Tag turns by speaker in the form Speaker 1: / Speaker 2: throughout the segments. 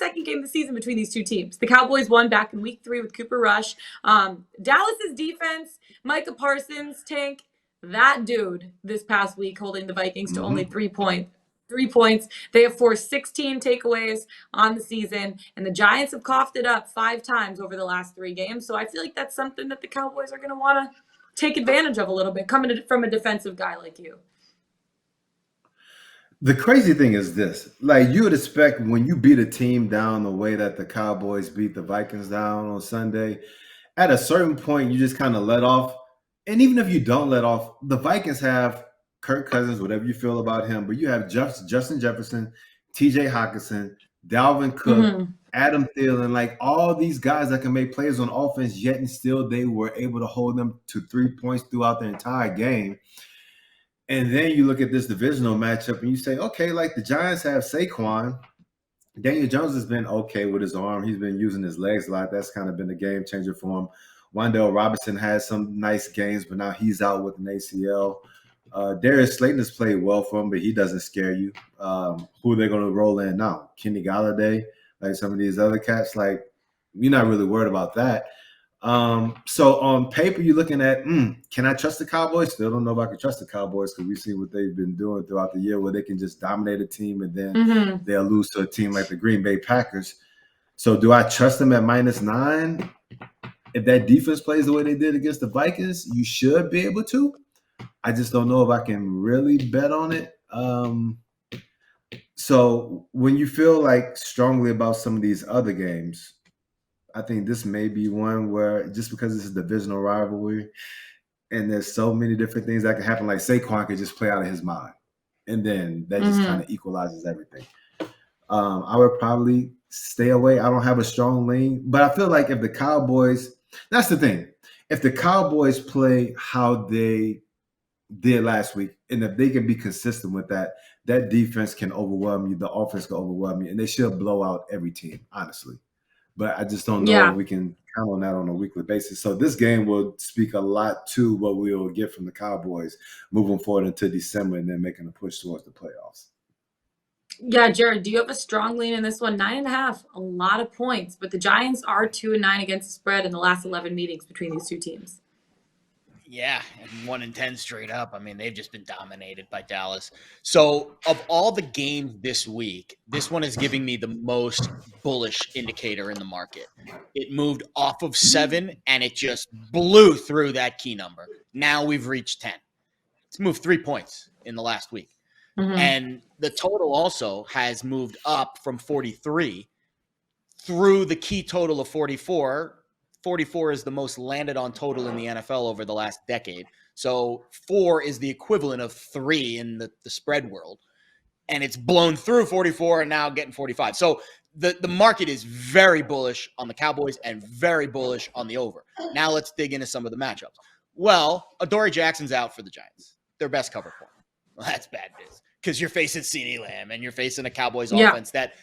Speaker 1: second game of the season between these two teams. The Cowboys won back in week 3 with Cooper Rush. Dallas's defense, Micah Parsons, Tank, that dude this past week holding the Vikings to only 3 points. 3 points. They have forced 16 takeaways on the season, and the Giants have coughed it up 5 times over the last 3 games. So I feel like that's something that the Cowboys are going to want to take advantage of a little bit, coming from a defensive guy like you.
Speaker 2: The crazy thing is this, like you would expect when you beat a team down the way that the Cowboys beat the Vikings down on Sunday, at a certain point, you just kind of let off. And even if you don't let off, the Vikings have Kirk Cousins, whatever you feel about him, but you have Justin Jefferson, TJ Hockenson, Dalvin Cook, Adam Thielen, like all these guys that can make plays on offense, yet and still they were able to hold them to 3 points throughout the entire game. And then you look at this divisional matchup and you say, okay, like the Giants have Saquon. Daniel Jones has been okay with his arm. He's been using his legs a lot. That's kind of been a game changer for him. Wan'Dale Robinson has some nice games, but now he's out with an ACL. Darius Slayton has played well for him, but he doesn't scare you. Who are they going to roll in now? Kenny Galladay, like some of these other cats, like you're not really worried about that. So on paper, you're looking at, can I trust the Cowboys? Still don't know if I can trust the Cowboys because we see what they've been doing throughout the year where they can just dominate a team and then they'll lose to a team like the Green Bay Packers. So do I trust them at -9? If that defense plays the way they did against the Vikings, you should be able to. I just don't know if I can really bet on it. So when you feel like strongly about some of these other games, I think this may be one where just because this is a divisional rivalry and there's so many different things that can happen, like Saquon could just play out of his mind. And then that just kind of equalizes everything. I would probably stay away. I don't have a strong lean, but I feel like if the Cowboys, that's the thing. If the Cowboys play how they did last week, and if they can be consistent with that, that defense can overwhelm you. The offense can overwhelm you, and they should blow out every team, honestly. But I just don't know if we can count on that on a weekly basis. So this game will speak a lot to what we will get from the Cowboys moving forward into December and then making a push towards the playoffs.
Speaker 1: Yeah, Jared, do you have a strong lean in this one? 9.5, a lot of points, but the Giants are 2-9 against the spread in the last 11 meetings between these two teams.
Speaker 3: Yeah, and 1-10 straight up. I mean, they've just been dominated by Dallas. So of all the games this week, this one is giving me the most bullish indicator in the market. It moved off of 7, and it just blew through that key number. Now we've reached 10. It's moved 3 points in the last week. And the total also has moved up from 43 through the key total of 44. 44 is the most landed on total in the NFL over the last decade. So 4 is the equivalent of 3 in the spread world. And it's blown through 44 and now getting 45. So the market is very bullish on the Cowboys and very bullish on the over. Now let's dig into some of the matchups. Well, Adoree Jackson's out for the Giants. Their best cover corner. Well, that's bad biz because you're facing CeeDee Lamb and you're facing a Cowboys offense that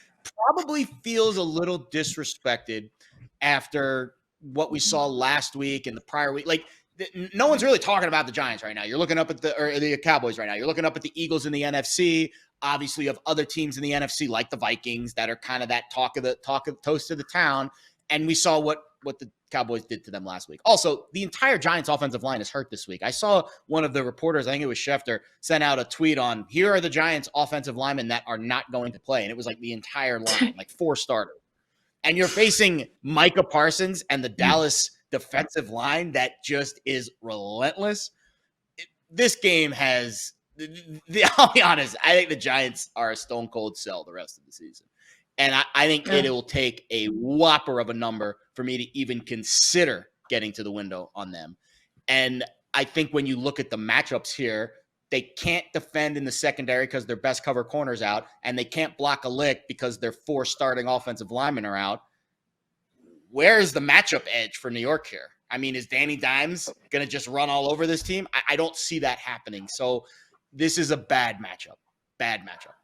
Speaker 3: probably feels a little disrespected after what we saw last week and the prior week. Like, no one's really talking about the Giants right now. You're looking up at the Cowboys right now. You're looking up at the Eagles in the NFC. Obviously, you have other teams in the NFC like the Vikings that are kind of that toast of the town. And we saw what the Cowboys did to them last week. Also, the entire Giants offensive line is hurt this week. I saw one of the reporters, I think it was Schefter, sent out a tweet on, here are the Giants offensive linemen that are not going to play. And it was like the entire line, like 4 starters. And you're facing Micah Parsons and the Dallas defensive line that just is relentless. This game has, I'll be honest, I think the Giants are a stone cold sell the rest of the season. And I think it'll take a whopper of a number for me to even consider getting to the window on them. And I think when you look at the matchups here, they can't defend in the secondary because their best cover corner's out, and they can't block a lick because their 4 starting offensive linemen are out. Where is the matchup edge for New York here? I mean, is Danny Dimes going to just run all over this team? I don't see that happening. So this is a bad matchup. Bad matchup.